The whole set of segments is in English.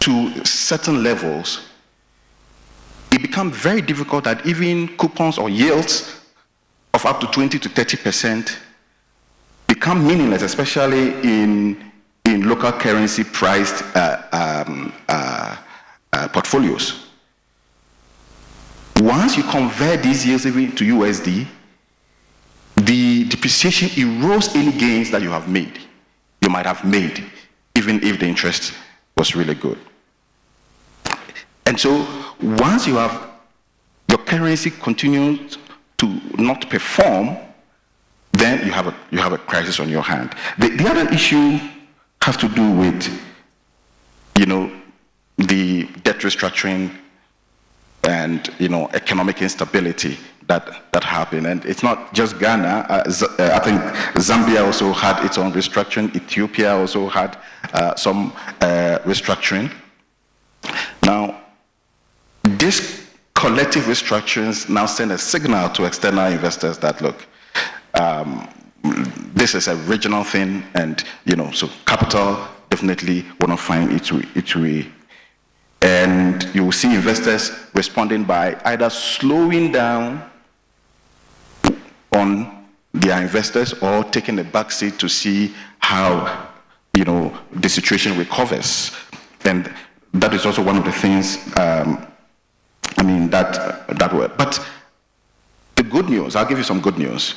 to certain levels, it becomes very difficult that even coupons or yields of up to 20 to 30% become meaningless, especially in local currency priced portfolios. Once you convert these yields even to USD, the depreciation erodes any gains that you might have made, even if the interest was really good. And so once you have your currency continues to not perform, then you have a crisis on your hand. The other issue has to do with, the debt restructuring and, economic instability that happened. And it's not just Ghana. I think Zambia also had its own restructuring. Ethiopia also had some restructuring. Now, these collective restructurings now send a signal to external investors that, look, this is a regional thing, and so capital definitely will not find its way. And you will see investors responding by either slowing down on their investors or taking a backseat to see how the situation recovers. And that is also one of the things that work. But the good news, I'll give you some good news,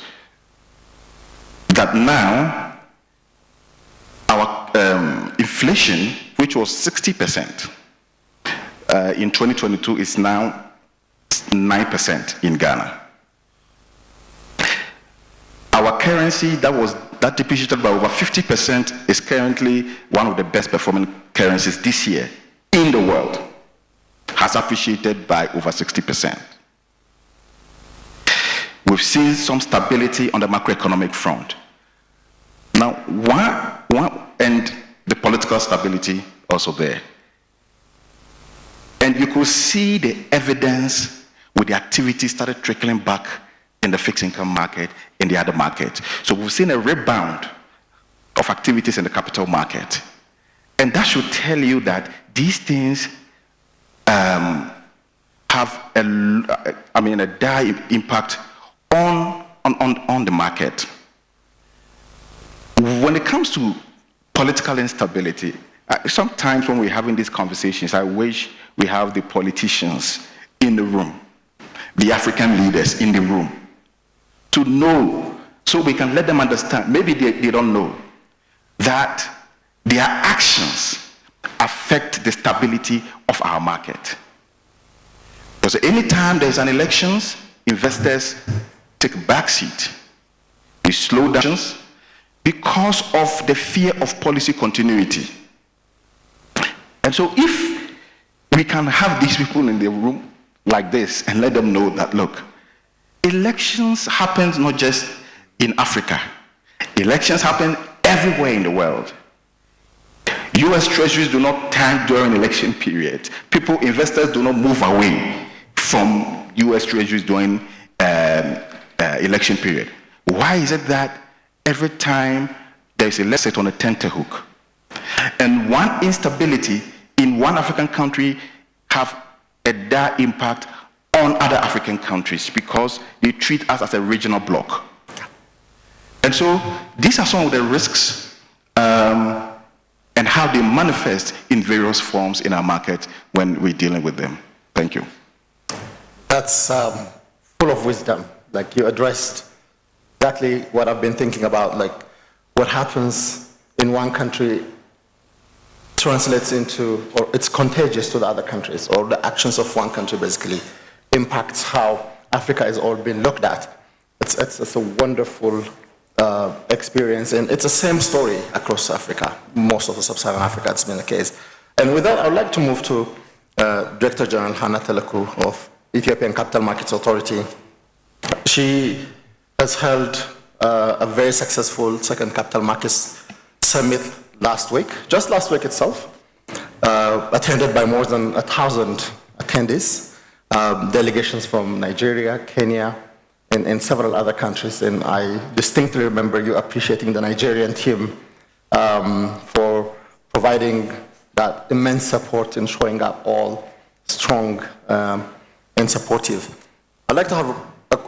that now our inflation, which was 60% in 2022, is now 9% in Ghana. Our currency that depreciated by over 50% is currently one of the best performing currencies this year in the world, has appreciated by over 60%. We've seen some stability on the macroeconomic front. Now, and the political stability also there. And you could see the evidence with the activity started trickling back in the fixed income market, in the other market. So we've seen a rebound of activities in the capital market. And that should tell you that these things have a dire impact on the market. When it comes to political instability, sometimes when we're having these conversations, I wish we have the politicians in the room, the African leaders in the room, to know, so we can let them understand, maybe they don't know, that their actions affect the stability of our market. Because anytime there's an elections, investors take a backseat. They slow down because of the fear of policy continuity. And so if we can have these people in the room like this and let them know that, look, elections happen not just in Africa. Elections happen everywhere in the world. US treasuries do not tank during election period. Investors do not move away from US treasuries during election period. Why is it that every time there's a let's say on a tenterhook, and one instability in one African country have a dire impact on other African countries because they treat us as a regional bloc? And so these are some of the risks and how they manifest in various forms in our market when we're dealing with them. Thank you. That's full of wisdom. Like, you addressed exactly what I've been thinking about, like what happens in one country translates into, or it's contagious to the other countries, or the actions of one country basically impacts how Africa is all being looked at. It's a wonderful experience, and it's the same story across Africa. Most of the sub-Saharan Africa, it's been the case. And with that, I would like to move to Director General Hannah Teleku of Ethiopian Capital Markets Authority. She has held a very successful second Capital Markets Summit just last week itself, attended by more than 1,000 attendees, delegations from Nigeria, Kenya, and several other countries. And I distinctly remember you appreciating the Nigerian team for providing that immense support in showing up all strong and supportive. I'd like to have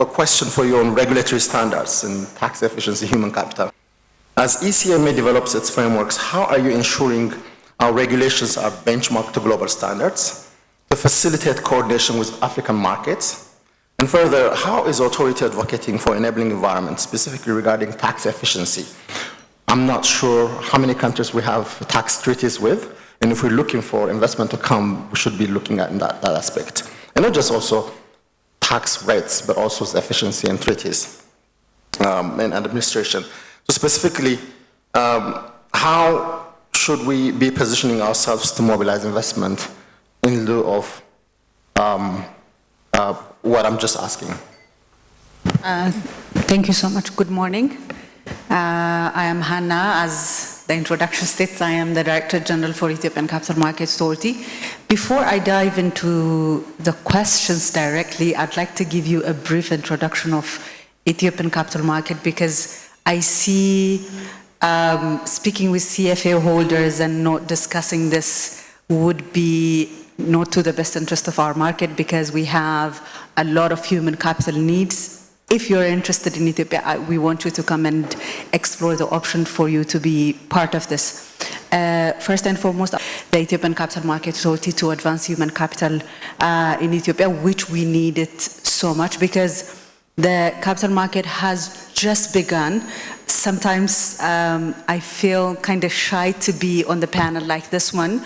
a question for you on regulatory standards and tax efficiency, human capital. As ECMA develops its frameworks, how are you ensuring our regulations are benchmarked to global standards to facilitate coordination with African markets? And further, how is authority advocating for enabling environments, specifically regarding tax efficiency? I'm not sure how many countries we have tax treaties with, and if we're looking for investment to come, we should be looking at that aspect. And not just also tax rates, but also efficiency and treaties and administration. So specifically, how should we be positioning ourselves to mobilize investment in lieu of what I'm just asking? Thank you so much. Good morning. I am Hannah. As the introduction states, I am the Director General for Ethiopian Capital Market Authority. Before I dive into the questions directly, I'd like to give you a brief introduction of Ethiopian capital market, because I see speaking with CFA holders and not discussing this would be not to the best interest of our market, because we have a lot of human capital needs. If you're interested in Ethiopia, we want you to come and explore the option for you to be part of this. First and foremost, the Ethiopian Capital Market Authority to advance human capital in Ethiopia, which we needed so much, because the capital market has just begun. Sometimes I feel kind of shy to be on the panel like this one.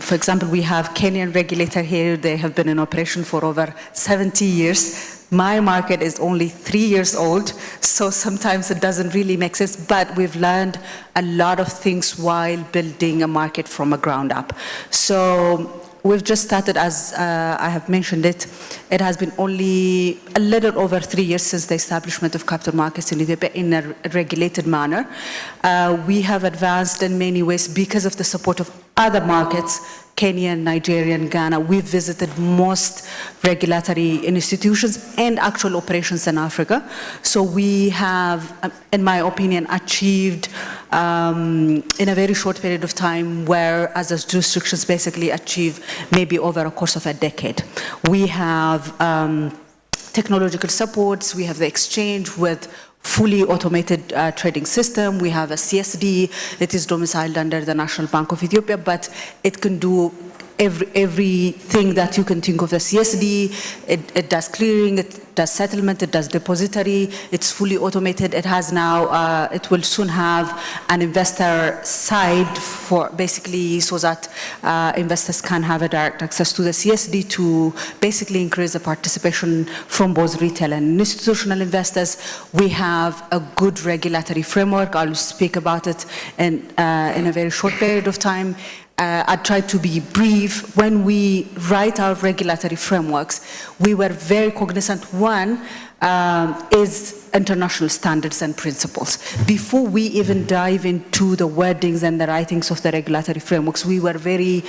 For example, we have Kenyan regulator here. They have been in operation for over 70 years. My market is only 3 years old, so sometimes it doesn't really make sense, but we've learned a lot of things while building a market from a ground up. So we've just started, as I have mentioned it. It has been only a little over 3 years since the establishment of capital markets in Ethiopia in a regulated manner. We have advanced in many ways because of the support of other markets, Kenya, Nigeria, and Ghana. We've visited most regulatory institutions and actual operations in Africa. So we have, in my opinion, achieved in a very short period of time, whereas the jurisdictions basically achieve maybe over a course of a decade. We have technological supports, we have the exchange with fully automated trading system. We have a CSD that is domiciled under the National Bank of Ethiopia, but it can do everything that you can think of as CSD. It does clearing, it does settlement, it does depository. It's fully automated. It has now, it will soon have an investor side for basically so that investors can have a direct access to the CSD to basically increase the participation from both retail and institutional investors. We have a good regulatory framework. I'll speak about it in a very short period of time. I tried to be brief. When we write our regulatory frameworks, we were very cognizant. One is international standards and principles. Before we even dive into the wordings and the writings of the regulatory frameworks, we were very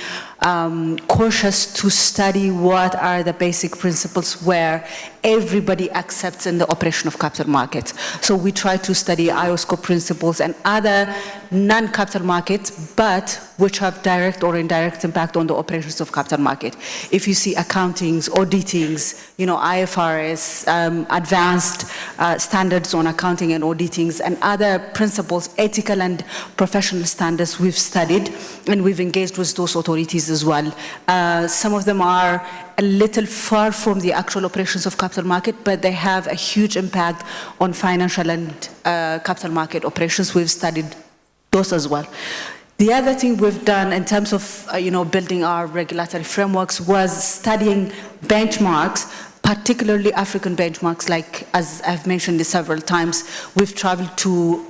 cautious to study what are the basic principles where everybody accepts in the operation of capital markets. So we try to study IOSCO principles and other non-capital markets, but which have direct or indirect impact on the operations of capital market. If you see accountings, auditings, IFRS, advanced standards on accounting and auditings, and other principles, ethical and professional standards we've studied, and we've engaged with those authorities as well. Some of them are a little far from the actual operations of capital market, but they have a huge impact on financial and capital market operations. We've studied those as well. The other thing we've done in terms of building our regulatory frameworks was studying benchmarks, particularly African benchmarks, like, as I've mentioned several times, we've traveled to,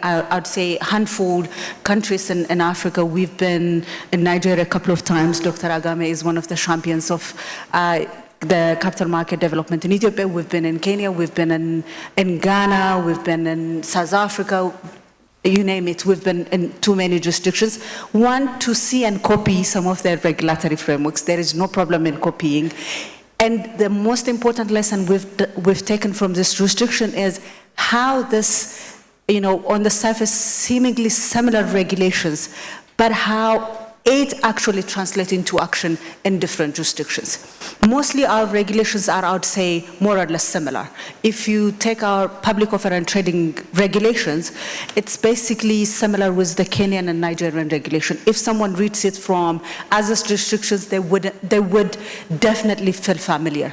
I'd say, a handful countries in Africa. We've been in Nigeria a couple of times. Dr. Agame is one of the champions of the capital market development in Ethiopia. We've been in Kenya, we've been in Ghana, we've been in South Africa, you name it. We've been in too many jurisdictions. One, to see and copy some of their regulatory frameworks. There is no problem in copying. And the most important lesson we've taken from this jurisdiction is how this, on the surface, seemingly similar regulations, but how it actually translates into action in different jurisdictions. Mostly our regulations are, I would say, more or less similar. If you take our public offer and trading regulations, it's basically similar with the Kenyan and Nigerian regulation. If someone reads it from other jurisdictions, they would definitely feel familiar.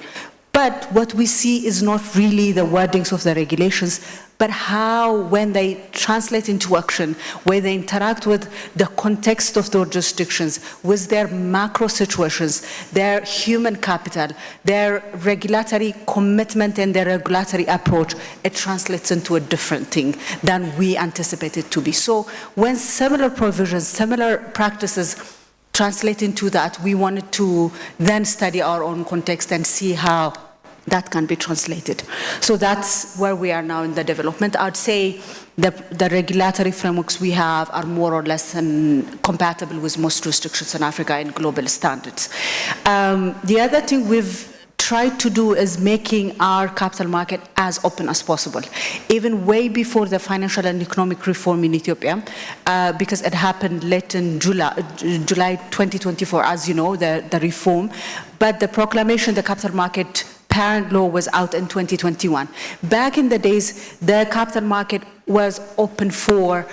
But what we see is not really the wordings of the regulations, but how, when they translate into action, where they interact with the context of those jurisdictions, with their macro situations, their human capital, their regulatory commitment and their regulatory approach, it translates into a different thing than we anticipated to be. So when similar provisions, similar practices translate into that, we wanted to then study our own context and see how that can be translated. So that's where we are now in the development. I'd say the regulatory frameworks we have are more or less compatible with most jurisdictions in Africa and global standards. The other thing we've tried to do is making our capital market as open as possible, even way before the financial and economic reform in Ethiopia, because it happened late in July 2024, as you know, the reform. But the proclamation, the capital market parent law was out in 2021. Back in the days, the capital market was open for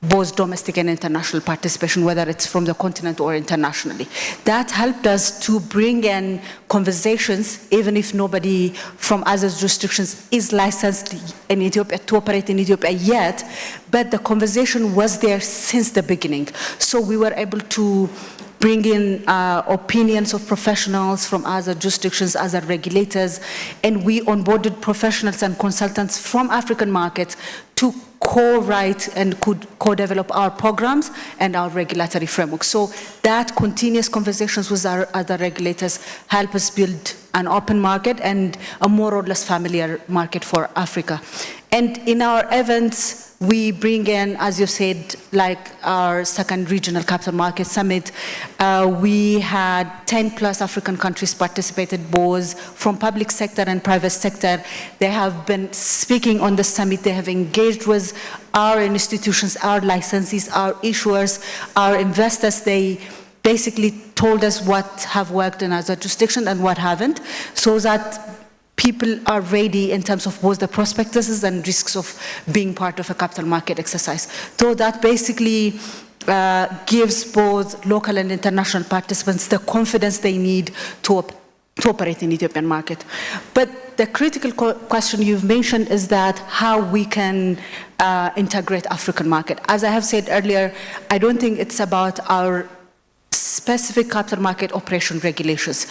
both domestic and international participation, whether it's from the continent or internationally. That helped us to bring in conversations, even if nobody from other jurisdictions is licensed in Ethiopia to operate in Ethiopia yet, but the conversation was there since the beginning. So we were able to bring in opinions of professionals from other jurisdictions, other regulators, and we onboarded professionals and consultants from African markets to co-write and co-develop our programs and our regulatory framework. So that continuous conversations with our other regulators help us build an open market and a more or less familiar market for Africa. And in our events, we bring in, as you said, like our second regional capital market summit. We had 10 plus African countries participated, both from public sector and private sector. They have been speaking on the summit. They have engaged with our institutions, our licensees, our issuers, our investors. They basically told us what have worked in other jurisdictions and what haven't, so that people are ready in terms of both the prospectuses and risks of being part of a capital market exercise. So that basically gives both local and international participants the confidence they need to operate in the Ethiopian market. But the critical question you've mentioned is that how we can integrate African market. As I have said earlier, I don't think it's about our specific capital market operation regulations.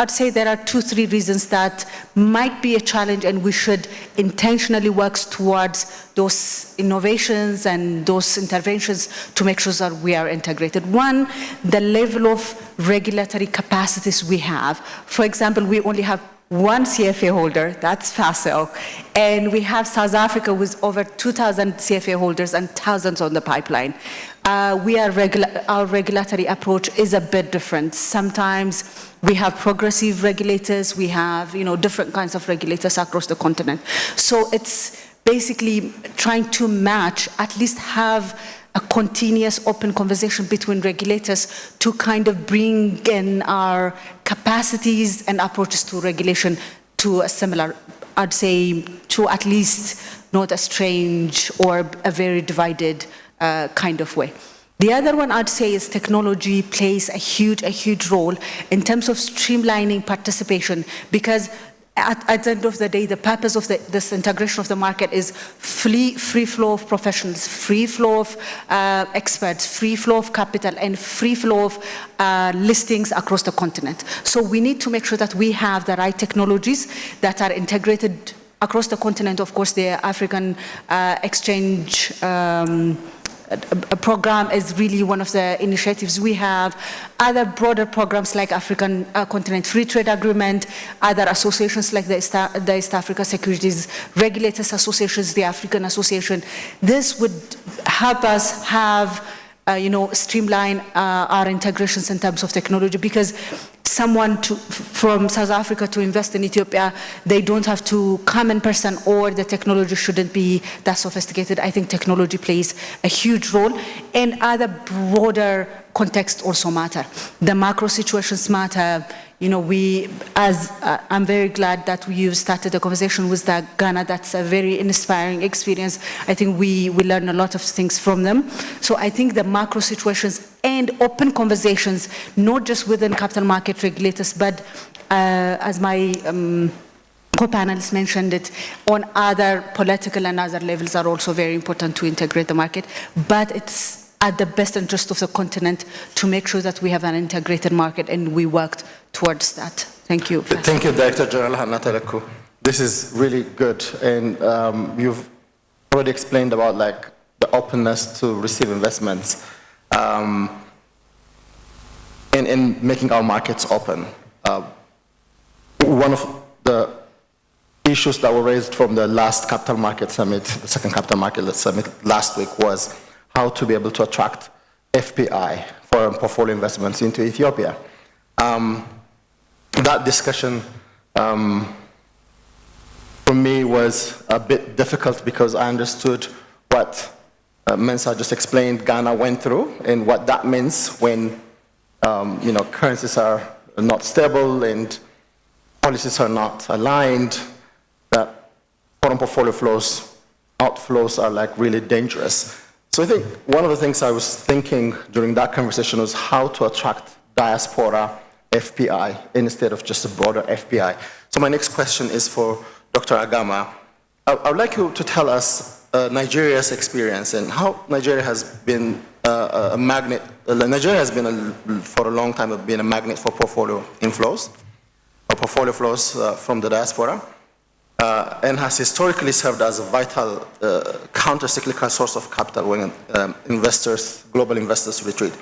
I'd say there are 2-3 reasons that might be a challenge, and we should intentionally work towards those innovations and those interventions to make sure that we are integrated. One, the level of regulatory capacities we have. For example, we only have one CFA holder, that's FASO, and we have South Africa with over 2,000 CFA holders and thousands on the pipeline. Our regulatory approach is a bit different. Sometimes we have progressive regulators, we have different kinds of regulators across the continent. So it's basically trying to match, at least have a continuous open conversation between regulators to kind of bring in our capacities and approaches to regulation to a similar, I'd say, to at least not a strange or a very divided kind of way. The other one I'd say is technology plays a huge role in terms of streamlining participation, because at the end of the day, the purpose of this integration of the market is free flow of professionals, free flow of experts, free flow of capital, and free flow of listings across the continent. So we need to make sure that we have the right technologies that are integrated across the continent. Of course, the African exchange a program is really one of the initiatives we have. Other broader programs like African Continent Free Trade Agreement, other associations like the East Africa Securities Regulators Associations, the African Association. This would help us have, streamline our integrations in terms of technology, because someone from South Africa to invest in Ethiopia, they don't have to come in person, or the technology shouldn't be that sophisticated. I think technology plays a huge role, and other broader contexts also matter. The macro situations matter. I'm very glad that you started a conversation with Ghana. That's a very inspiring experience. I think we learn a lot of things from them. So I think the macro situations and open conversations, not just within capital market regulators, but as my co-panelists mentioned it, on other political and other levels are also very important to integrate the market. But it's at the best interest of the continent to make sure that we have an integrated market, and we worked towards that. Thank you. Thank you, Director General Hannah Teleku. This is really good, and you've already explained about the openness to receive investments and making our markets open. One of the issues that were raised from the last Capital Market Summit, the second Capital Market Summit last week, was how to be able to attract FPI, foreign portfolio investments, into Ethiopia. That discussion for me was a bit difficult because I understood what Mensah just explained Ghana went through and what that means when currencies are not stable and policies are not aligned, that foreign portfolio outflows are really dangerous. So I think one of the things I was thinking during that conversation was how to attract diaspora FPI instead of just a broader FPI. So my next question is for Dr. Agama. I would like you to tell us Nigeria's experience and how Nigeria has been a magnet. Nigeria has been, for a long time, been a magnet for portfolio inflows, or portfolio flows from the diaspora, and has historically served as a vital counter-cyclical source of capital when global investors retreat.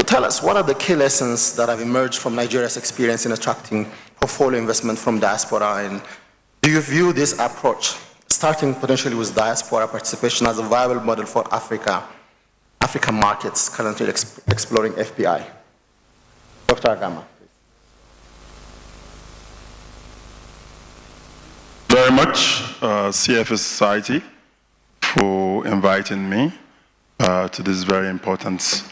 So tell us, what are the key lessons that have emerged from Nigeria's experience in attracting portfolio investment from diaspora, and do you view this approach, starting potentially with diaspora participation, as a viable model for African markets currently exploring FPI? Dr. Agama. Very much, CFA Society, for inviting me to this very important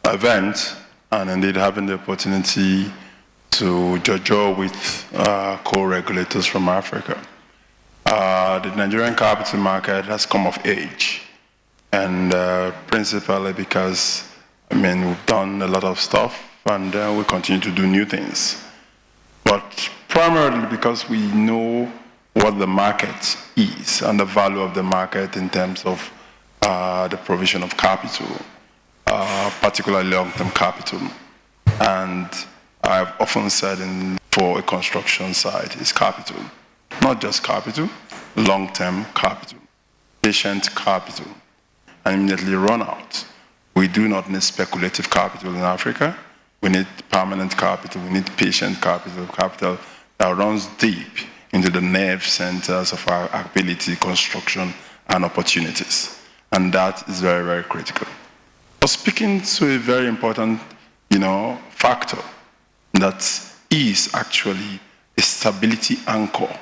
event, and indeed having the opportunity to judge with co-regulators from Africa. The Nigerian capital market has come of age, and principally because, we've done a lot of stuff, and we continue to do new things. But primarily because we know what the market is and the value of the market in terms of the provision of capital, particularly long-term capital. And I've often said for a construction site is capital, not just capital, long-term capital, patient capital, and immediately run out. We do not need speculative capital in Africa. We need permanent capital. We need patient capital, capital that runs deep into the nerve centers of our ability, construction, and opportunities. And that is very, very critical. But speaking to a very important, factor that is actually a stability anchor.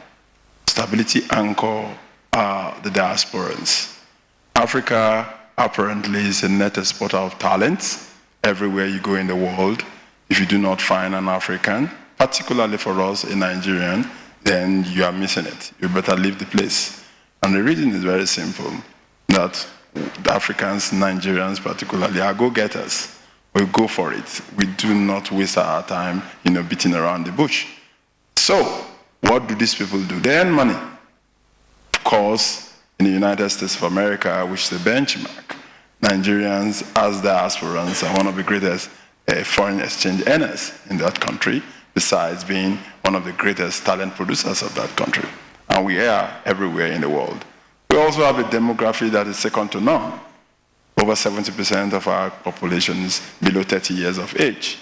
Stability anchor are the diasporans. Africa apparently is a net exporter of talent. Everywhere you go in the world, if you do not find an African, particularly for us, a Nigerian, then you are missing it. You better leave the place. And the reason is very simple, that the Africans, Nigerians particularly, are go-getters. We go for it. We do not waste our time, beating around the bush. So, what do these people do? They earn money. Of course, in the United States of America, which is the benchmark, Nigerians as diasporans are one of the greatest foreign exchange earners in that country, besides being one of the greatest talent producers of that country. And we are everywhere in the world. We also have a demography that is second to none. Over 70% of our population is below 30 years of age.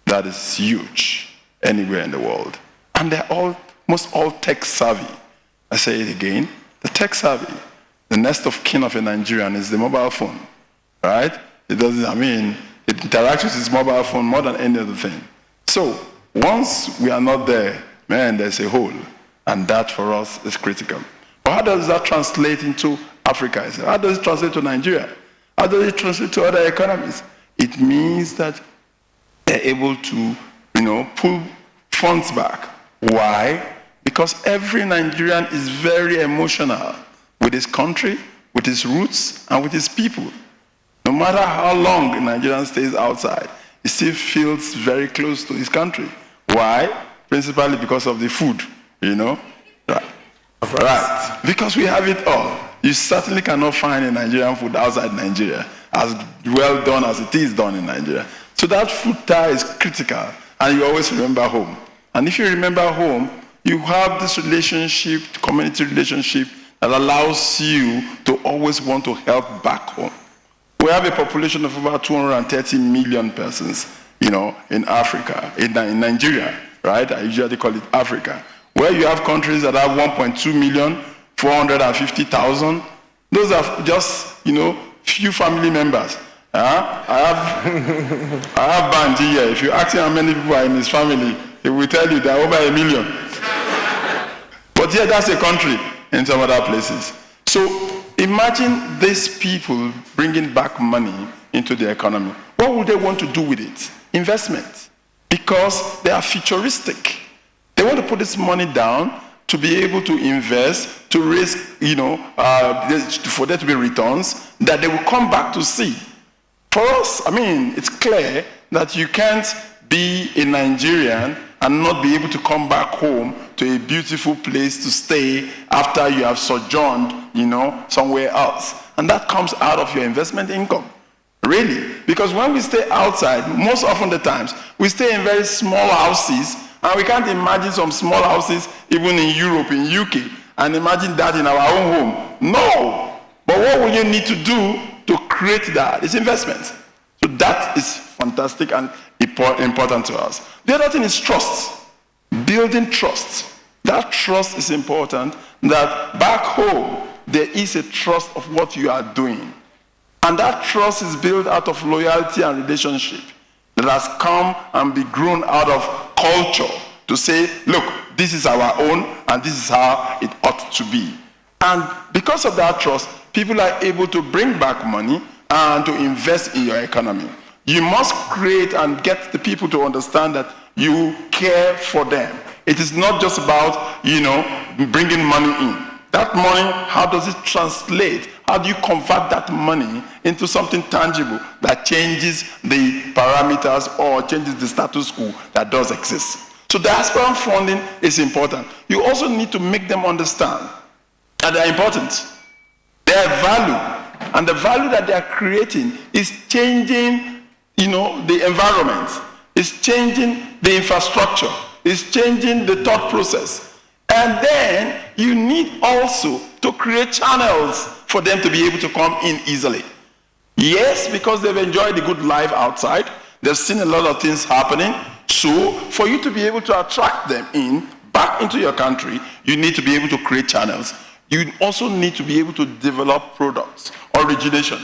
That is huge anywhere in the world. And they're almost all tech savvy. I say it again, the tech savvy. The next of kin of a Nigerian is the mobile phone, right? It interacts with his mobile phone more than any other thing. So Once we are not there, man, there's a hole. And that for us is critical. But how does that translate into Africa? How does it translate to Nigeria? How does it translate to other economies? It means that they're able to, pull funds back. Why? Because every Nigerian is very emotional with his country, with his roots, and with his people. No matter how long a Nigerian stays outside, he still feels very close to his country. Why? Principally because of the food, Right. Because we have it all. You certainly cannot find a Nigerian food outside Nigeria as well done as it is done in Nigeria. So that food tie is critical, and you always remember home. And if you remember home, you have this relationship, community relationship, that allows you to always want to help back home. We have a population of about 230 million persons, in Africa, in Nigeria, right? I usually call it Africa. Where you have countries that have 1.2 million, 450,000, those are just, few family members. I have Banji here. If you ask him how many people are in his family, he will tell you there are over 1 million. But yeah, that's a country in some other places. So imagine these people bringing back money into the economy. What would they want to do with it? Investment. Because they are futuristic. They want to put this money down to be able to invest, to risk, for there to be returns that they will come back to see. For us, it's clear that you can't be a Nigerian and not be able to come back home to a beautiful place to stay after you have sojourned, somewhere else. And that comes out of your investment income. Really. Because when we stay outside, most often the times, we stay in very small houses, and we can't imagine some small houses even in Europe, in UK, and imagine that in our own home. No! But what will you need to do to create that? It's investment. So that is fantastic and important to us. The other thing is trust. Building trust. That trust is important, that back home, there is a trust of what you are doing. And that trust is built out of loyalty and relationship that has come and be grown out of culture to say, look, this is our own and this is how it ought to be. And because of that trust, people are able to bring back money and to invest in your economy. You must create and get the people to understand that you care for them. It is not just about, bringing money in. That money, how does it translate? How do you convert that money into something tangible that changes the parameters or changes the status quo that does exist? So diaspora funding is important. You also need to make them understand that they're important. Their value, and the value that they are creating is changing, the environment. It's changing the infrastructure. It's changing the thought process. And then you need also to create channels for them to be able to come in easily. Yes, because they've enjoyed a good life outside. They've seen a lot of things happening. So for you to be able to attract them back into your country, you need to be able to create channels. You also need to be able to develop products, origination,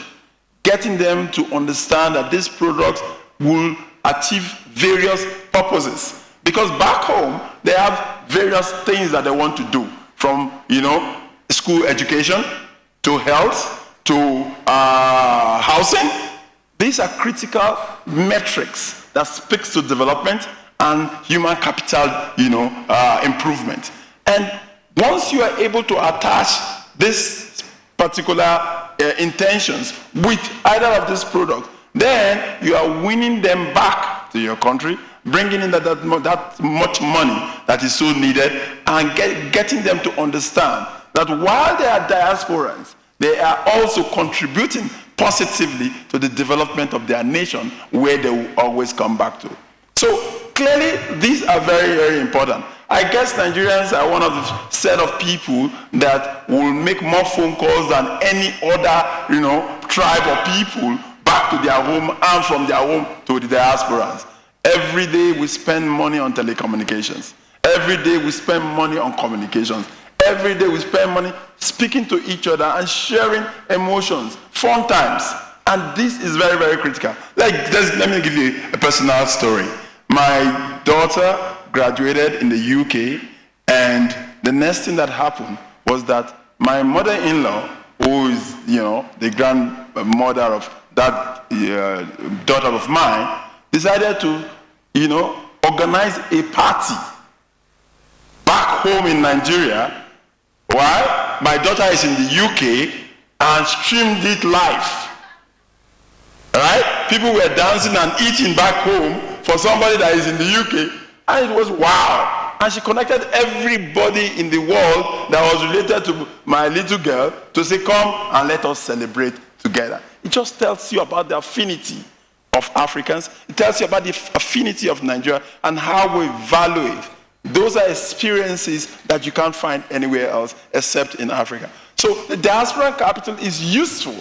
getting them to understand that this product will achieve various purposes. Because back home, they have various things that they want to do, from, school education, to health, to housing. These are critical metrics that speaks to development and human capital, improvement. And once you are able to attach this particular intentions with either of these products, then you are winning them back to your country, bringing in that much money that is so needed, and getting them to understand that while they are diasporans, they are also contributing positively to the development of their nation, where they will always come back to. So clearly, these are very, very important. I guess Nigerians are one of the set of people that will make more phone calls than any other, tribe or people back to their home and from their home to the diasporans. Every day we spend money on telecommunications. Every day we spend money on communications. Every day we spend money speaking to each other and sharing emotions, fun times. And this is very, very critical. Let me give you a personal story. my daughter graduated in the UK, and the next thing that happened was that my mother-in-law, who is, the grandmother of that daughter of mine, decided to, organize a party back home in Nigeria while my daughter is in the UK and streamed it live. Right? People were dancing and eating back home for somebody that is in the UK, and it was wow. And she connected everybody in the world that was related to my little girl to say, come and let us celebrate together. It just tells you about the affinity of Africans. It tells you about the affinity of Nigeria and how we value it. Those are experiences that you can't find anywhere else except in Africa. So the diaspora capital is useful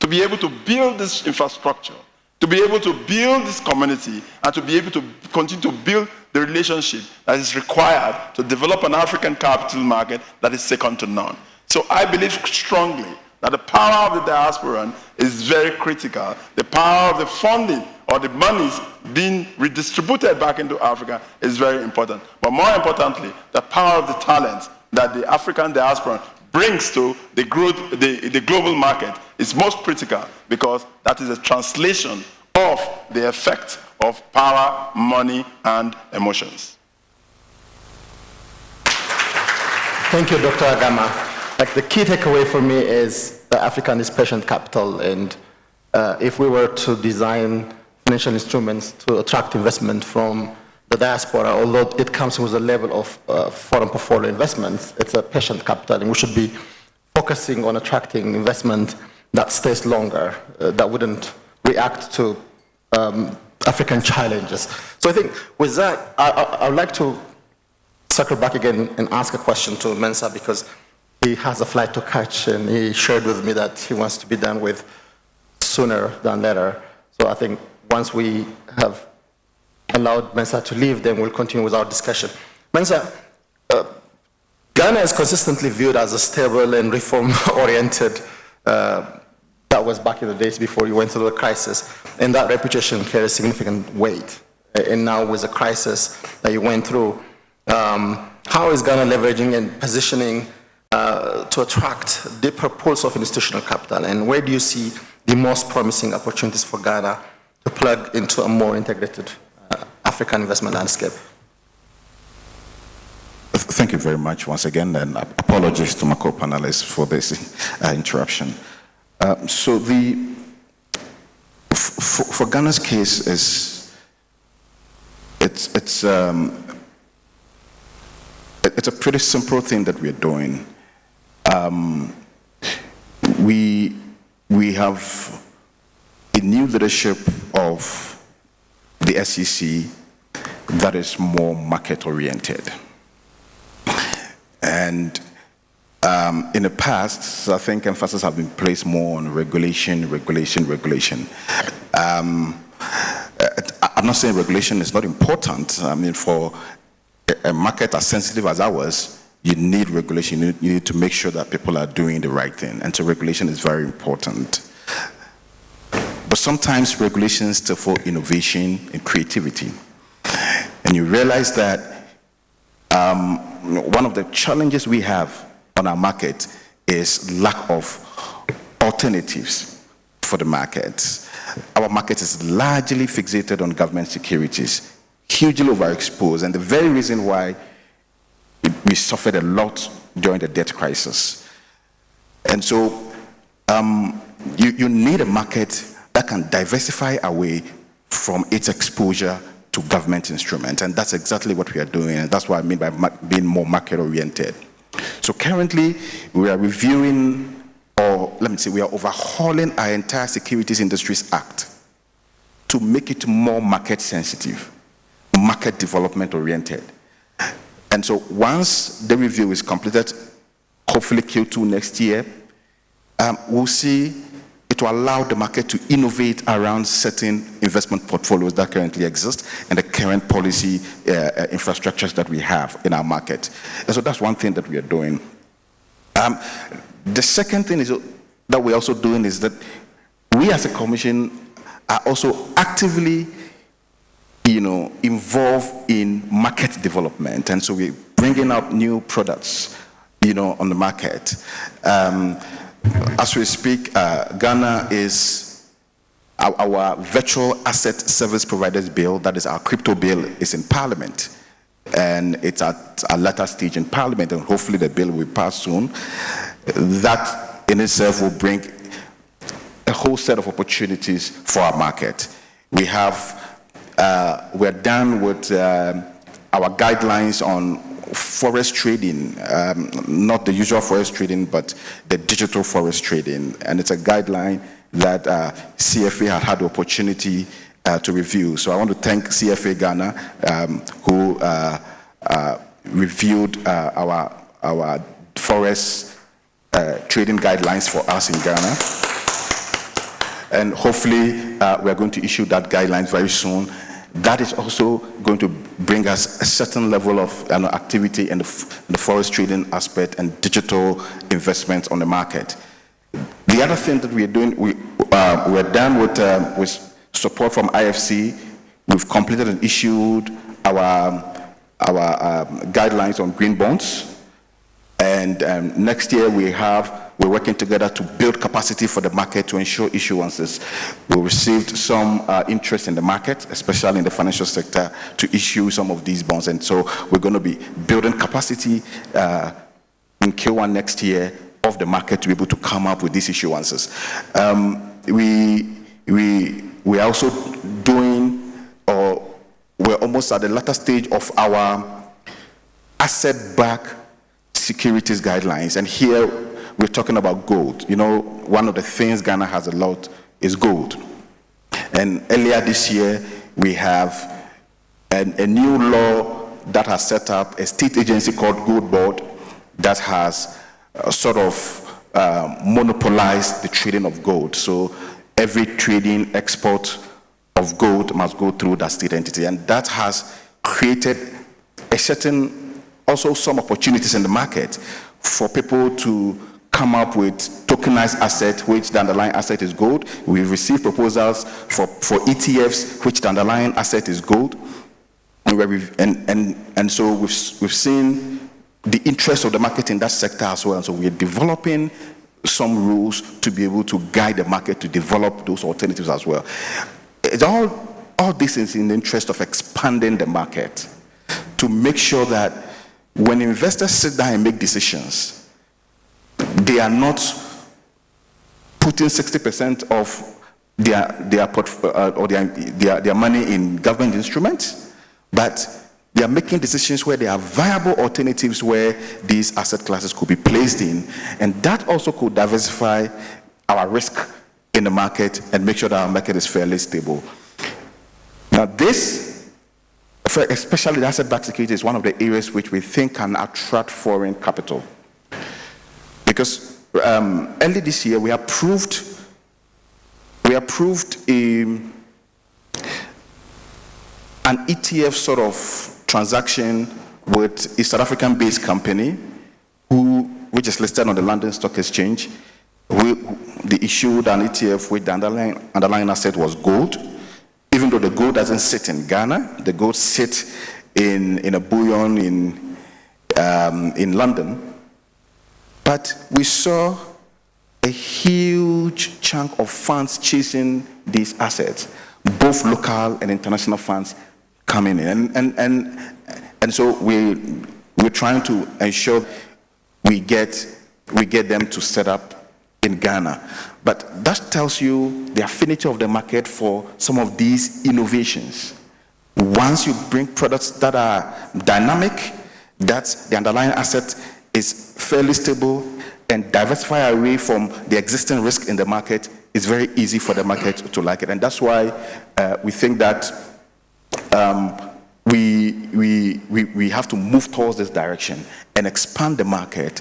to be able to build this infrastructure, to be able to build this community, and to be able to continue to build the relationship that is required to develop an African capital market that is second to none. So I believe strongly that the power of the diaspora is very critical. The power of the funding or the monies being redistributed back into Africa is very important. But more importantly, the power of the talent that the African diaspora brings to the global market is most critical, because that is a translation of the effect of power, money, and emotions. Thank you, Dr. Agama. The key takeaway for me is that African is patient capital, and if we were to design financial instruments to attract investment from the diaspora, although it comes with a level of foreign portfolio investments, it's a patient capital, and we should be focusing on attracting investment that stays longer, that wouldn't react to African challenges. So I think with that, I would like to circle back again and ask a question to Mensa, because he has a flight to catch, and he shared with me that he wants to be done with sooner than later. So I think once we have allowed Mensa to leave, then we'll continue with our discussion. Mensa, Ghana is consistently viewed as a stable and reform-oriented. That was back in the days before you went through the crisis, and that reputation carries significant weight. And now with the crisis that you went through, how is Ghana leveraging and positioning to attract deeper pools of institutional capital, and where do you see the most promising opportunities for Ghana to plug into a more integrated African investment landscape? Thank you very much once again, and apologies to my co-panelists for this interruption. So for Ghana's case, it's a pretty simple thing that we're doing. We have a new leadership of the SEC that is more market-oriented. And in the past, I think emphasis has been placed more on regulation. I'm not saying regulation is not important. I mean, for a market as sensitive as ours, you need regulation. You need to make sure that people are doing the right thing. And so regulation is very important. But sometimes regulations still for innovation and creativity. And you realize that one of the challenges we have on our market is lack of alternatives for the market. Our market is largely fixated on government securities, hugely overexposed, and the very reason why we suffered a lot during the debt crisis. And so you need a market that can diversify away from its exposure to government instruments, and that's exactly what we are doing, and that's what I mean by being more market-oriented. So currently, we are reviewing, or let me say, we are overhauling our entire Securities Industries Act to make it more market-sensitive, market development-oriented. And so once the review is completed, hopefully Q2 next year, we'll see it will allow the market to innovate around certain investment portfolios that currently exist and the current policy infrastructures that we have in our market. And so that's one thing that we are doing. The second thing is that we're also doing is that we as a commission are also actively involved in market development, and so we're bringing up new products, on the market. As we speak, Ghana is our virtual asset service providers bill, that is our crypto bill, is in Parliament, and it's at a later stage in Parliament, and hopefully the bill will pass soon. That in itself will bring a whole set of opportunities for our market. We're done with our guidelines on forest trading, not the usual forest trading, but the digital forest trading. And it's a guideline that CFA had the opportunity to review. So I want to thank CFA Ghana, who reviewed our forest trading guidelines for us in Ghana. And hopefully we're going to issue that guidelines very soon. That is also going to bring us a certain level of activity in the forest trading aspect and digital investments on the market. The other thing that we're doing, we're done with support from AfIC. We've completed and issued our guidelines on green bonds. And next year we're working together to build capacity for the market to ensure issuances. We received some interest in the market, especially in the financial sector, to issue some of these bonds. And so we're going to be building capacity in Q1 next year of the market to be able to come up with these issuances. We are also doing, or we're almost at the latter stage of our asset-backed securities guidelines. And here we're talking about gold. One of the things Ghana has a lot is gold. And earlier this year, we have a new law that has set up a state agency called Gold Board that has sort of monopolized the trading of gold. So every trading export of gold must go through that state entity. And that has created also some opportunities in the market for people to come up with tokenized asset, which the underlying asset is gold. We've received proposals for ETFs, which the underlying asset is gold. And so we've seen the interest of the market in that sector as well. And so we're developing some rules to be able to guide the market to develop those alternatives as well. It's all this is in the interest of expanding the market to make sure that when investors sit down and make decisions, they are not putting 60% of their money in government instruments, but they are making decisions where there are viable alternatives where these asset classes could be placed in, and that also could diversify our risk in the market and make sure that our market is fairly stable. Now this, especially the asset-backed security, is one of the areas which we think can attract foreign capital. Because early this year, we approved an ETF sort of transaction with a South African-based company which is listed on the London Stock Exchange. They issued an ETF with the underlying asset was gold. Even though the gold doesn't sit in Ghana, the gold sits in a bullion in London. But we saw a huge chunk of funds chasing these assets, both local and international funds coming in. And so we're trying to ensure we get them to set up in Ghana. But that tells you the affinity of the market for some of these innovations. Once you bring products that are dynamic, that the underlying asset is fairly stable and diversify away from the existing risk in the market, it's very easy for the market to like it. And that's why we think that we have to move towards this direction and expand the market.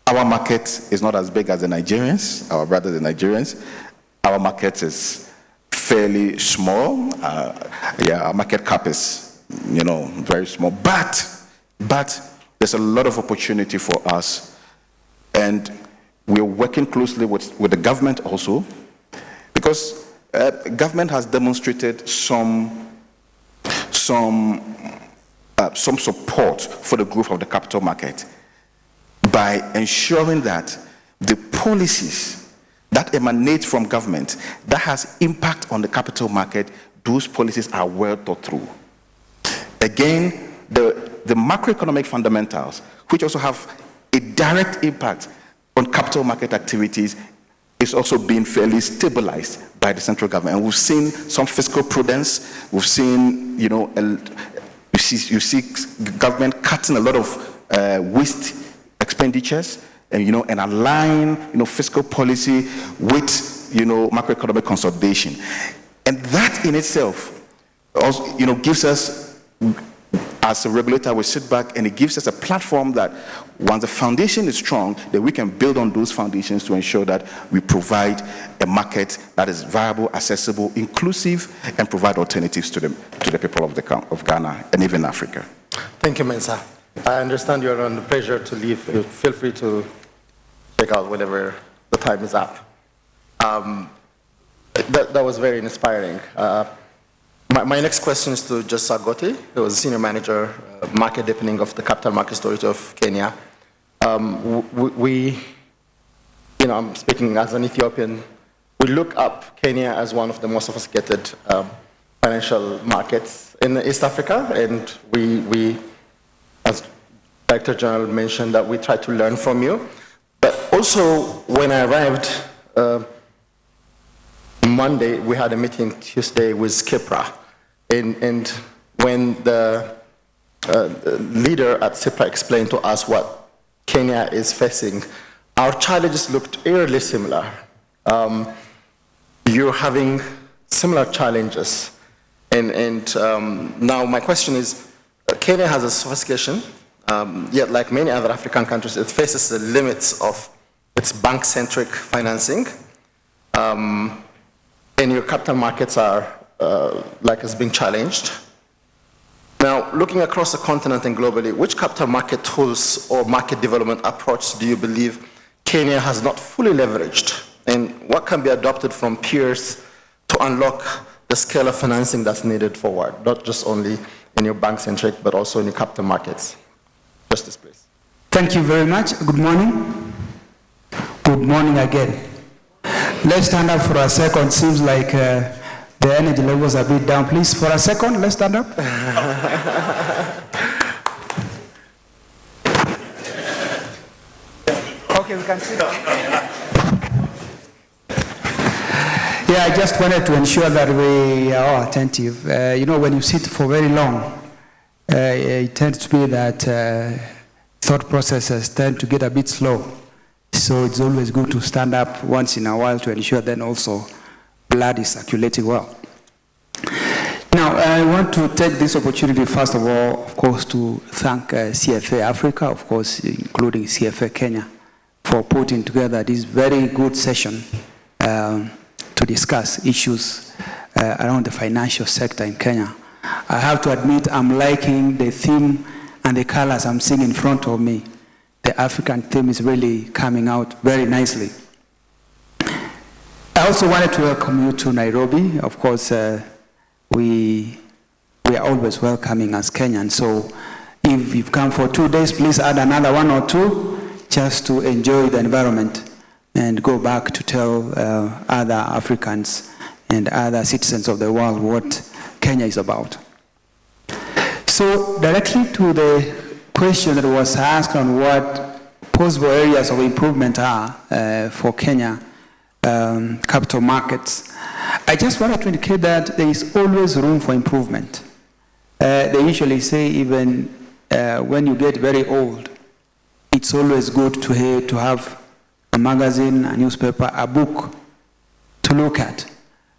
Our market is not as big as the Nigerians, our brothers the Nigerians. Our market is fairly small. Our market cap is, very small. But there's a lot of opportunity for us. And we're working closely with the government also, because government has demonstrated some some support for the growth of the capital market by ensuring that the policies that emanate from government that has impact on the capital market, those policies are well thought through. Again, the macroeconomic fundamentals, which also have a direct impact on capital market activities, is also being fairly stabilized by the central government. And we've seen some fiscal prudence. We've seen, you see government cutting a lot of waste expenditures and align, fiscal policy with, macroeconomic consolidation. And that in itself also, gives us, as a regulator, we sit back and it gives us a platform that once the foundation is strong, then we can build on those foundations to ensure that we provide a market that is viable, accessible, inclusive, and provide alternatives to the people of Ghana and even Africa. Thank you, Mensa. I understand you're under pressure to leave. Feel free to check out whenever the time is up. That was very inspiring. My next question is to Just Sagoti, who was Senior Manager, Market Deepening of the Capital Markets Authority of Kenya. I'm speaking as an Ethiopian, we look up Kenya as one of the most sophisticated financial markets in East Africa, and we, as Director General mentioned, that we try to learn from you. But also, when I arrived Monday, we had a meeting Tuesday with CIPRA. And when the leader at CIPRA explained to us what Kenya is facing, our challenges looked eerily similar. You're having similar challenges. And now my question is, Kenya has a sophistication, yet like many other African countries, it faces the limits of its bank-centric financing. And your capital markets are has been challenged. Now, looking across the continent and globally, which capital market tools or market development approach do you believe Kenya has not fully leveraged? And what can be adopted from peers to unlock the scale of financing that's needed forward, not just only in your bank-centric, but also in your capital markets? Justice, please. Thank you very much. Good morning. Good morning again. Let's stand up for a second. Seems like the energy levels are a bit down. Please, for a second, let's stand up. Okay, we can sit. Yeah, I just wanted to ensure that we are all attentive. When you sit for very long, it tends to be that thought processes tend to get a bit slow. So it's always good to stand up once in a while to ensure then also blood is circulating well. Now, I want to take this opportunity, first of all, of course, to thank CFA Africa, of course, including CFA Kenya, for putting together this very good session to discuss issues around the financial sector in Kenya. I have to admit I'm liking the theme and the colors I'm seeing in front of me. The African theme is really coming out very nicely. I also wanted to welcome you to Nairobi. Of course, we are always welcoming as Kenyans. So if you've come for 2 days, please add another 1 or 2 just to enjoy the environment and go back to tell other Africans and other citizens of the world what Kenya is about. So directly to the question that was asked on what possible areas of improvement are for Kenya capital markets, I just wanted to indicate that there is always room for improvement. They usually say even when you get very old, it's always good to have a magazine, a newspaper, a book to look at.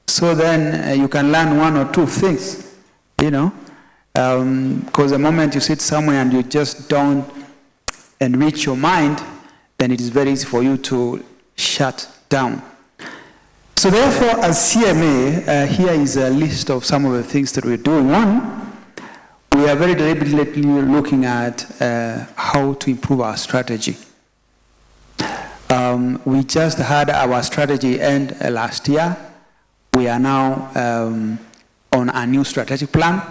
So then you can learn 1 or 2 things, because the moment you sit somewhere and you just don't enrich your mind, then it is very easy for you to shut down. So therefore, as CMA, here is a list of some of the things that we're doing. 1, we are very deliberately looking at how to improve our strategy. We just had our strategy end last year. We are now on a new strategic plan,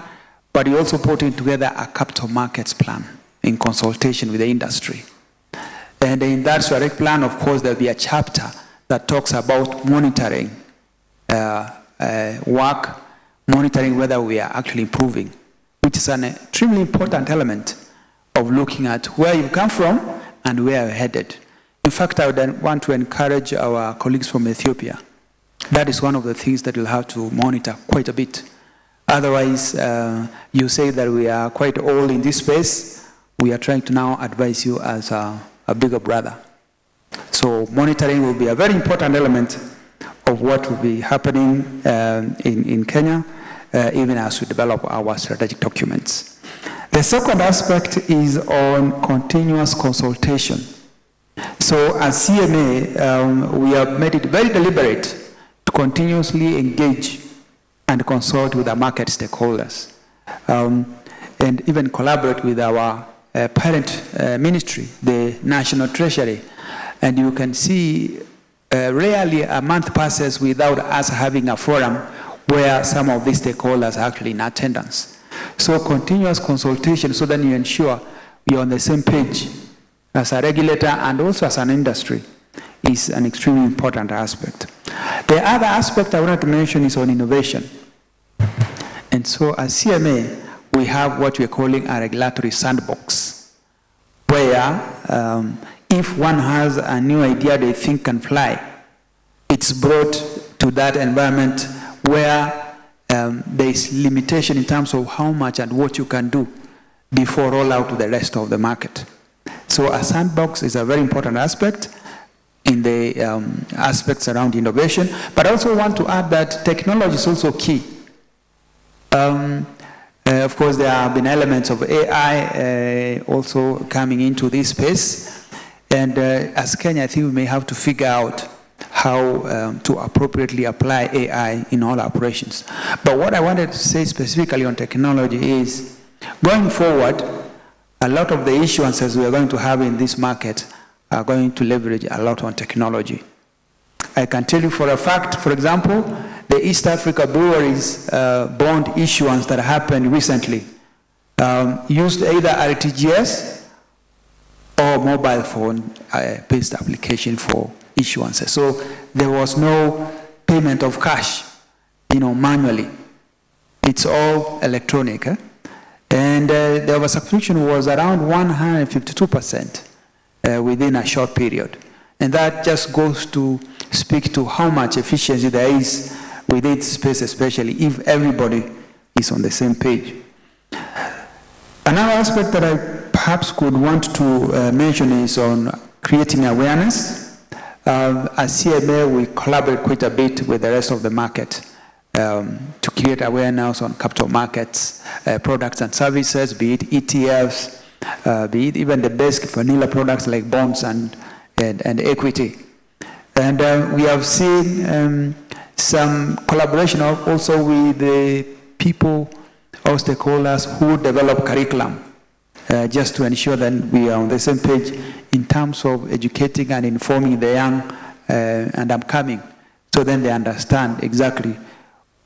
but we're also putting together a capital markets plan in consultation with the industry. And in that strategic plan, of course, there'll be a chapter that talks about monitoring monitoring whether we are actually improving, which is an extremely important element of looking at where you come from and where you're headed. In fact, I would want to encourage our colleagues from Ethiopia. That is one of the things that we'll have to monitor quite a bit. Otherwise, you say that we are quite old in this space. We are trying to now advise you as a bigger brother. So monitoring will be a very important element of what will be happening in Kenya, even as we develop our strategic documents. The second aspect is on continuous consultation. So as CMA, we have made it very deliberate to continuously engage and consult with our market stakeholders, and even collaborate with our parent ministry, the National Treasury. And you can see rarely a month passes without us having a forum where some of these stakeholders are actually in attendance. So continuous consultation so that you ensure you're on the same page as a regulator and also as an industry is an extremely important aspect. The other aspect I wanted to mention is on innovation. And so as CMA, we have what we're calling a regulatory sandbox, where if one has a new idea they think can fly, it's brought to that environment where there is limitation in terms of how much and what you can do before roll out to the rest of the market. So a sandbox is a very important aspect in the aspects around innovation, but I also want to add that technology is also key. Of course, there have been elements of AI also coming into this space. And as Kenya, I think we may have to figure out how to appropriately apply AI in all operations. But what I wanted to say specifically on technology is, going forward, a lot of the issuances we are going to have in this market are going to leverage a lot on technology. I can tell you for a fact, for example, the East Africa Breweries bond issuance that happened recently used either RTGS or mobile phone-based application for issuances. So there was no payment of cash, manually. It's all electronic. And the oversubscription was around 152% within a short period. And that just goes to speak to how much efficiency there is within this space, especially if everybody is on the same page. Another aspect that I perhaps could want to mention is on creating awareness. As CMA, we collaborate quite a bit with the rest of the market to create awareness on capital markets, products and services, be it ETFs, be it even the basic vanilla products like bonds and equity. And we have seen some collaboration also with the people or stakeholders who develop curriculum, just to ensure that we are on the same page in terms of educating and informing the young and upcoming, so then they understand exactly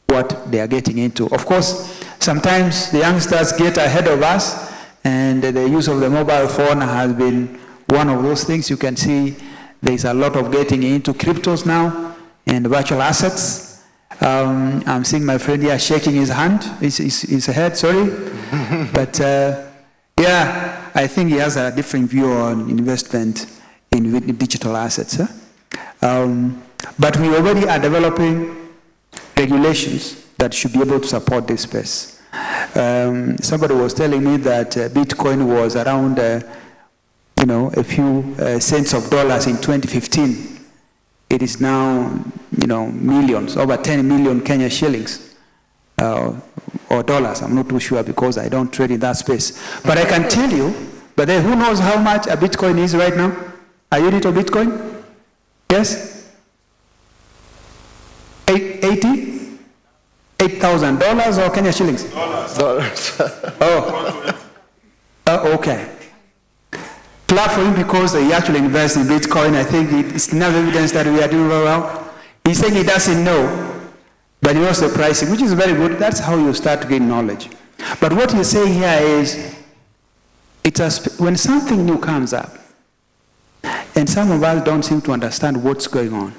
what they are getting into. Of course, sometimes the youngsters get ahead of us, and the use of the mobile phone has been one of those things. You can see there's a lot of getting into cryptos now and virtual assets. I'm seeing my friend here shaking his hand, his head, sorry. But yeah, I think he has a different view on investment in digital assets. But we already are developing regulations that should be able to support this space. Somebody was telling me that Bitcoin was around a few cents of dollars in 2015. It is now, millions, over 10 million Kenya shillings or dollars. I'm not too sure because I don't trade in that space. But I can tell you, but then who knows how much a Bitcoin is right now? A unit of Bitcoin? Yes? $8,000 or Kenya shillings? Dollars. Okay. Clap for him because he actually invests in Bitcoin. I think it's enough evidence that we are doing very well. He's saying he doesn't know, but he knows the pricing, which is very good. That's how you start to gain knowledge. But what you're saying here is, when something new comes up, and some of us don't seem to understand what's going on,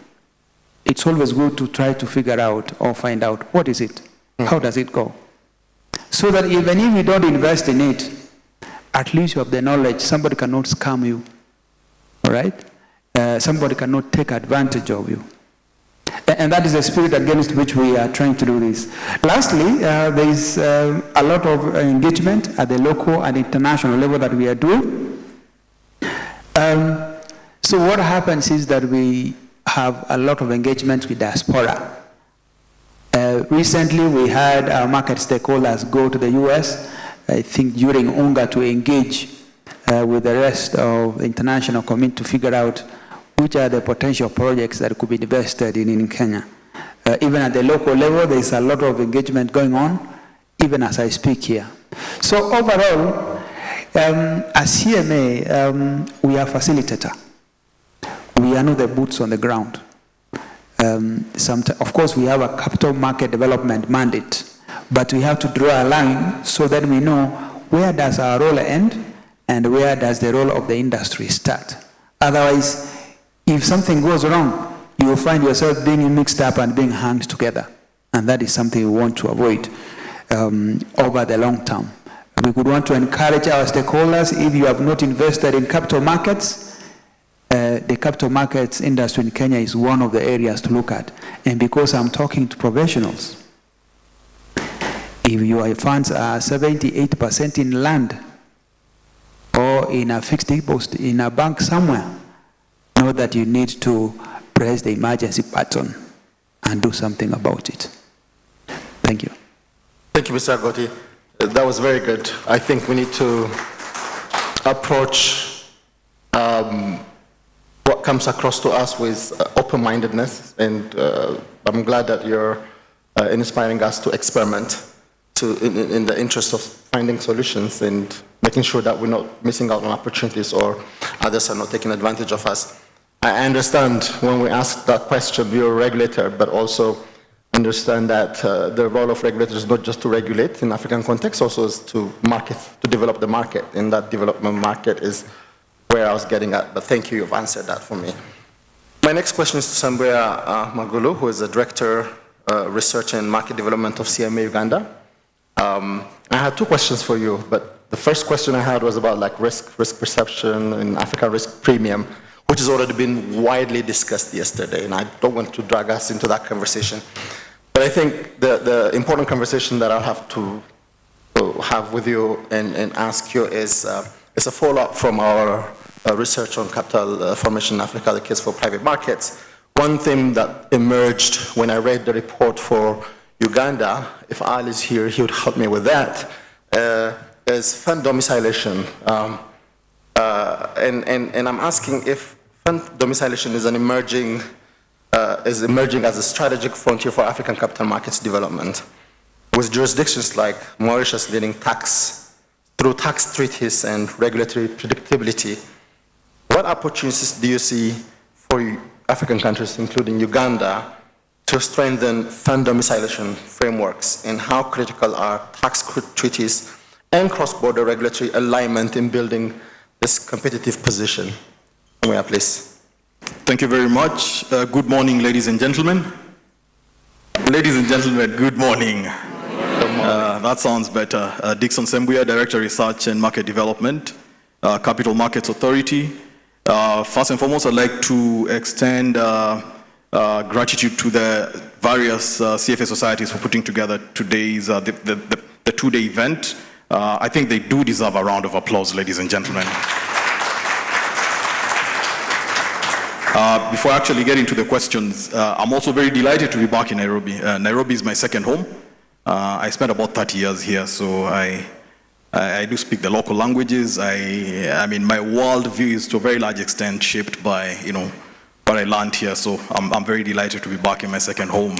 it's always good to try to figure out or find out what is it, how does it go, so that even if you don't invest in it, at least you have the knowledge. Somebody cannot scam you, all right? Somebody cannot take advantage of you. And that is the spirit against which we are trying to do this. Lastly, there is a lot of engagement at the local and international level that we are doing. So what happens is that we have a lot of engagement with diaspora. Recently, we had our market stakeholders go to the US, I think during UNGA, to engage with the rest of the international community to figure out which are the potential projects that could be invested in Kenya. Even at the local level, there is a lot of engagement going on, even as I speak here. So overall, as CMA, we are facilitator. We are not the boots on the ground. Of course, we have a capital market development mandate, but we have to draw a line so that we know where does our role end and where does the role of the industry start. Otherwise, if something goes wrong, you will find yourself being mixed up and being hanged together. And that is something we want to avoid over the long term. We would want to encourage our stakeholders, if you have not invested in capital markets, the capital markets industry in Kenya is one of the areas to look at. And because I'm talking to professionals, if your funds are 78% in land or in a fixed deposit in a bank somewhere, know that you need to press the emergency button and do something about it. Thank you. Thank you, Mr. Agoti. That was very good. I think we need to approach what comes across to us with open-mindedness, and I'm glad that you're inspiring us to experiment in the interest of finding solutions and making sure that we're not missing out on opportunities or others are not taking advantage of us. I understand when we ask that question, you're a regulator, but also understand that the role of regulators is not just to regulate in African context, also is to market, to develop the market, and that development market is where I was getting at, but thank you, you've answered that for me. My next question is to Sambea Magulu, who is the Director, Research and Market Development of CMA Uganda. I had two questions for you, but the first question I had was about like risk perception and African risk premium, which has already been widely discussed yesterday, and I don't want to drag us into that conversation. But I think the important conversation that I'll have to have with you and ask you is a follow-up from our research on capital formation in Africa, the case for private markets. One thing that emerged when I read the report for Uganda, if Al is here, he would help me with that, is fund domiciliation. And I'm asking if fund domiciliation is emerging as a strategic frontier for African capital markets development, with jurisdictions like Mauritius leading through tax treaties and regulatory predictability. What opportunities do you see for African countries, including Uganda, to strengthen fund domiciliation frameworks, and how critical are tax treaties and cross-border regulatory alignment in building this competitive position? Amaya, please. Thank you very much. Good morning, ladies and gentlemen. Ladies and gentlemen, good morning. That sounds better. Dixon Sembuya, Director, Research and Market Development, Capital Markets Authority. First and foremost, I'd like to extend gratitude to the various CFA societies for putting together today's the two-day event. I think they do deserve a round of applause, ladies and gentlemen. Before I actually get into the questions, I'm also very delighted to be back in Nairobi. Nairobi is my second home. I spent about 30 years here, so I do speak the local languages. I mean, my worldview is to a very large extent shaped by, what I learned here, so I'm very delighted to be back in my second home.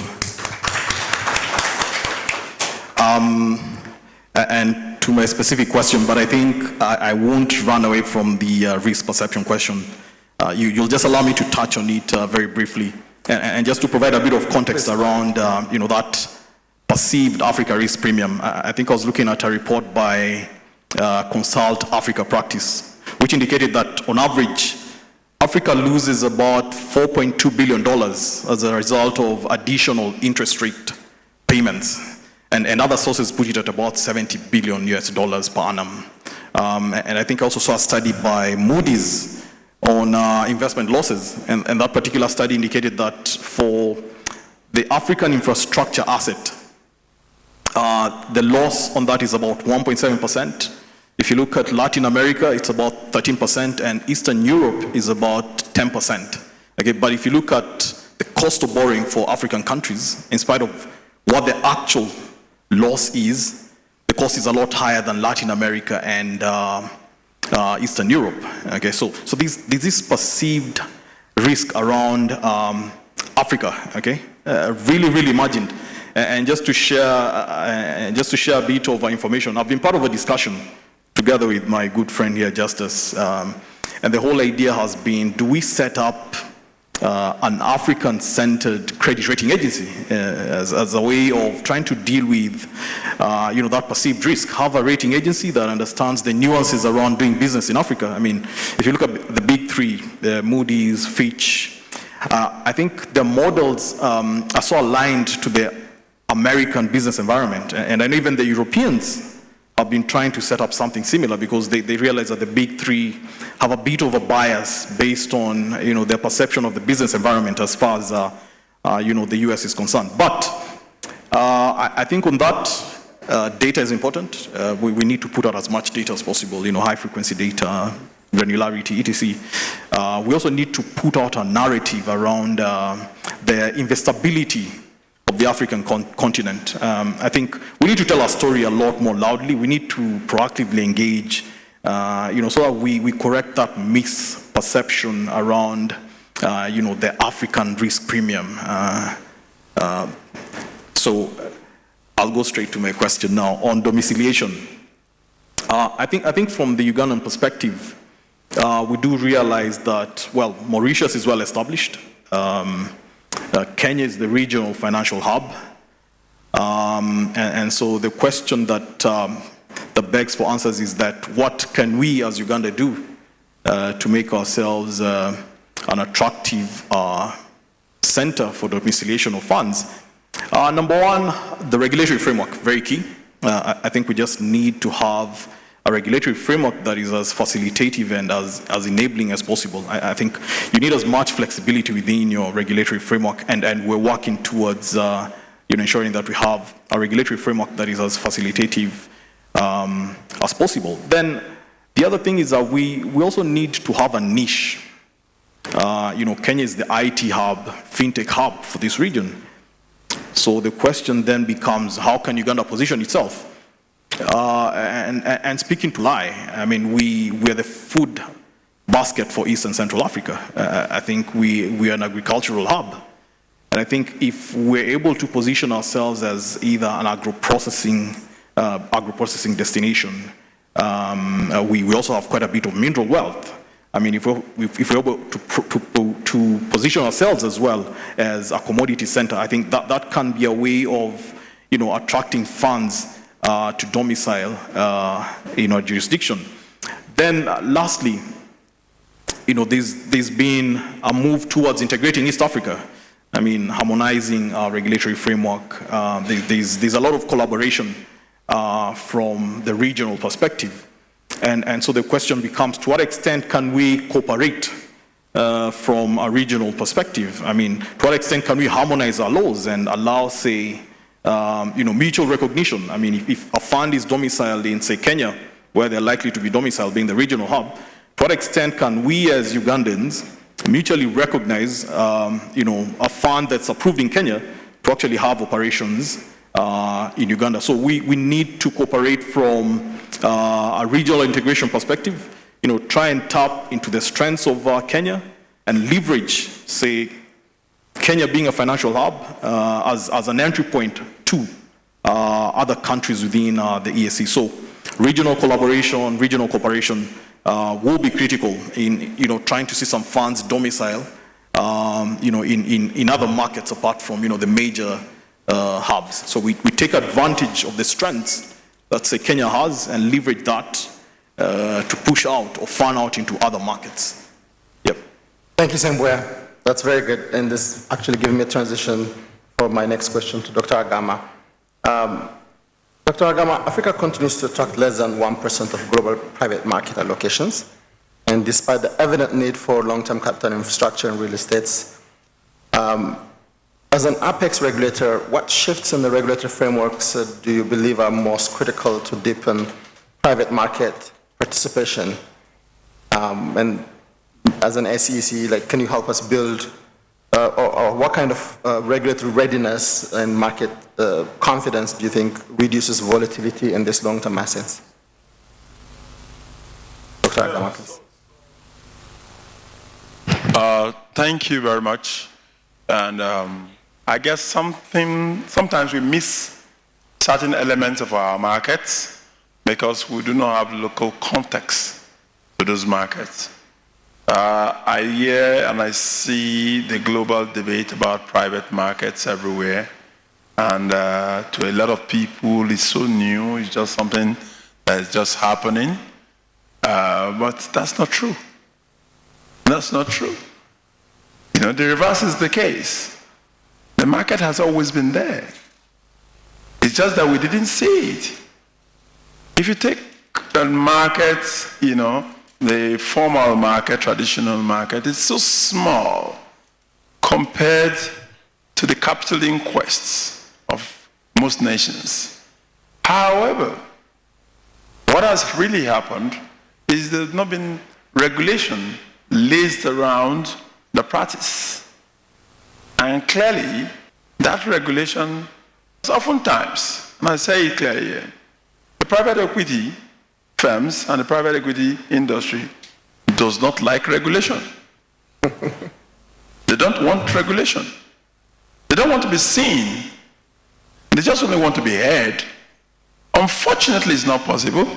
And to my specific question, but I think I won't run away from the risk perception question. You'll just allow me to touch on it very briefly, and just to provide a bit of context around, that perceived Africa risk premium. I think I was looking at a report by Consult Africa Practice, which indicated that on average, Africa loses about $4.2 billion as a result of additional interest rate payments. And other sources put it at about $70 billion per annum. And I think I also saw a study by Moody's on investment losses. And that particular study indicated that for the African infrastructure asset, the loss on that is about 1.7%. If you look at Latin America, it's about 13%, and Eastern Europe is about 10%. Okay, but if you look at the cost of borrowing for African countries, in spite of what the actual loss is, the cost is a lot higher than Latin America and Eastern Europe. Okay, so there's this perceived risk around Africa. Okay, really imagined. And just to share a bit of information, I've been part of a discussion together with my good friend here, Justice, and the whole idea has been: do we set up an African-centered credit rating agency as a way of trying to deal with, that perceived risk? Have a rating agency that understands the nuances around doing business in Africa. I mean, if you look at the big three, the Moody's, Fitch, I think the models are so aligned to the American business environment, and then even the Europeans have been trying to set up something similar because they realize that the big three have a bit of a bias based on their perception of the business environment as far as the US is concerned. But I think on that, data is important. We need to put out as much data as possible, high frequency data, granularity, etc. We also need to put out a narrative around the investability of the African continent. I think we need to tell our story a lot more loudly. We need to proactively engage, so that we correct that misperception around, the African risk premium. So I'll go straight to my question now on domiciliation. I think from the Ugandan perspective, we do realize that, well, Mauritius is well established. Kenya is the regional financial hub. And so the question that begs for answers is that what can we as Uganda do to make ourselves an attractive center for domiciliation of funds? Number one, the regulatory framework, very key. I think we just need to have a regulatory framework that is as facilitative and as enabling as possible. I think you need as much flexibility within your regulatory framework, and we're working towards ensuring that we have a regulatory framework that is as facilitative as possible. Then the other thing is that we also need to have a niche. Kenya is the IT hub, fintech hub for this region. So the question then becomes, how can Uganda position itself? And speaking to lie, I mean, we're the food basket for East and Central Africa. I think we are an agricultural hub. And I think if we're able to position ourselves as either an agro-processing destination, we also have quite a bit of mineral wealth. I mean, if we're able to position ourselves as well as a commodity center, I think that can be a way of, attracting funds to domicile in our jurisdiction. Then lastly, there's been a move towards integrating East Africa. I mean, harmonizing our regulatory framework. There's a lot of collaboration from the regional perspective. And so the question becomes, to what extent can we cooperate from a regional perspective? I mean, to what extent can we harmonize our laws and allow, say, mutual recognition? I mean, if a fund is domiciled in, say, Kenya, where they're likely to be domiciled, being the regional hub, to what extent can we as Ugandans mutually recognize, a fund that's approved in Kenya to actually have operations in Uganda? So we need to cooperate from a regional integration perspective, try and tap into the strengths of Kenya and leverage, say, Kenya being a financial hub as an entry point to other countries within the EAC. So regional collaboration, regional cooperation will be critical in trying to see some funds domicile in other markets apart from the major hubs. So we take advantage of the strengths that, say, Kenya has and leverage that to push out or fan out into other markets. Yep. Thank you, Sembuya. That's very good. And this actually giving me a transition for my next question to Dr. Agama. Dr. Agama, Africa continues to attract less than 1% of global private market allocations. And despite the evident need for long-term capital infrastructure and real estates, as an APEX regulator, what shifts in the regulatory frameworks do you believe are most critical to deepen private market participation? And as an SEC, like, can you help us build, or what kind of regulatory readiness and market confidence do you think reduces volatility in these long-term assets? Dr. Agama, please. Thank you very much. And I guess sometimes we miss certain elements of our markets because we do not have local context to those markets. I hear and I see the global debate about private markets everywhere. And to a lot of people, it's so new, it's just something that's just happening. But that's not true. That's not true. You know, the reverse is the case. The market has always been there. It's just that we didn't see it. If you take the market, you know, the formal market, traditional market, it's so small compared to the capital inquests of most nations. However, what has really happened is there's not been regulation laced around the practice. And clearly, that regulation is oftentimes, and I say it clearly here, the private equity firms and the private equity industry does not like regulation. They don't want regulation. They don't want to be seen. They just only want to be heard. Unfortunately, it's not possible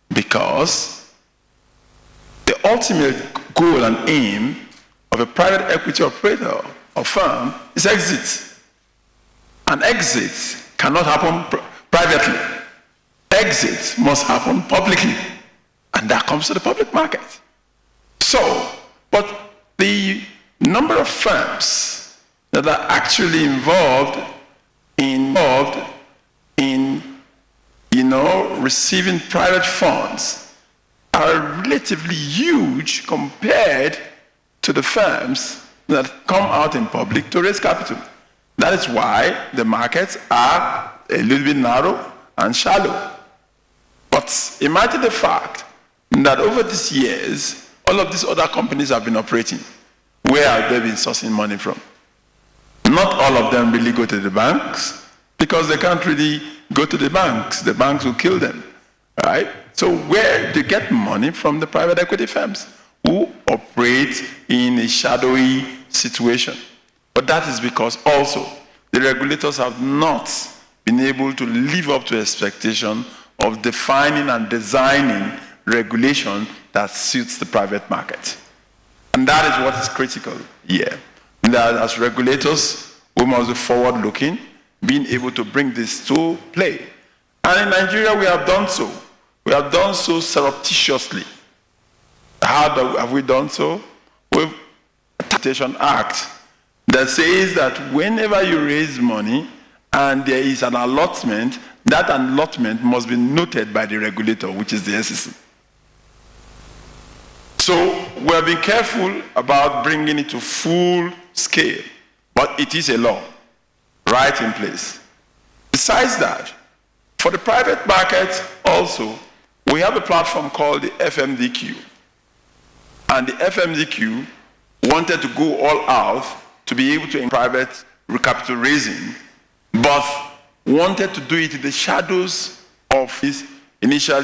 because the ultimate goal and aim of a private equity operator or firm is exit. And exit cannot happen privately. Exit must happen publicly. And that comes to the public market. So, but the number of firms that are actually involved in you know, receiving private funds are relatively huge compared to the firms that come out in public to raise capital. That is why the markets are a little bit narrow and shallow. But imagine the fact that over these years, all of these other companies have been operating. Where have they been sourcing money from? Not all of them really go to the banks because they can't really go to the banks. The banks will kill them, right? So where do they get money from? The private equity firms who operate in a shadowy situation. But that is because also the regulators have not been able to live up to expectation of defining and designing regulation that suits the private market. And that is what is critical here. That as regulators, we must be forward-looking, being able to bring this to play. And in Nigeria, we have done so. We have done so surreptitiously. How have we done so? With a Taxation Act that says that whenever you raise money and there is an allotment, that allotment must be noted by the regulator, which is the SEC. So we have been careful about bringing it to full scale, but it is a law right in place. Besides that, for the private market also, we have a platform called the FMDQ. And the FMDQ wanted to go all out to be able to in private capital raising, but wanted to do it in the shadows of his initial